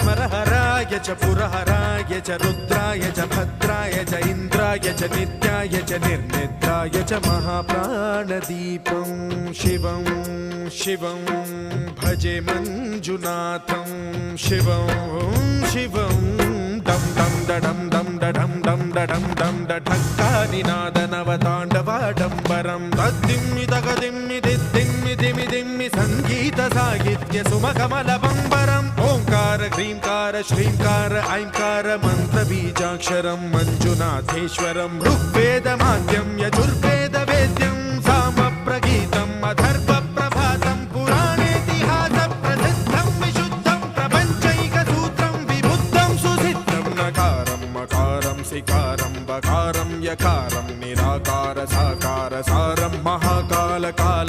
स्मरहराय च पुरहराय च रुद्राय च भद्राय च इन्द्राय च नित्याय च निर्निद्राय च महाप्राणदीपं शिवं शिवं भजे मञ्जुनाथं शिवं शिवं दं दं दडं दं दडं दं दडं दं डठक्कानिनादनवताण्डवाडम्बरं तद्दिम्मि तगदिम्मि दिद्दिम्मि दिमि दिम्मि सङ्गीतसाहित्य सुमकमलबम्बरम् ओङ्कार ह्रीङ्कार श्रीङ्कार ऐङ्कार मन्त्रबीजाक्षरं मञ्जुनाथेश्वरं ऋग्वेदमाद्यं यजुर्वेदवेद्यं सामप्रगीतम् अथर्वप्रभातं पुराणेतिहासप्रसिद्धं विशुद्धं प्रपञ्चैकसूत्रं विबुद्धं सुसिद्धं नकारं मकारं सिकारं बकारं यकारं निराकार साकार सारं महाकाल काल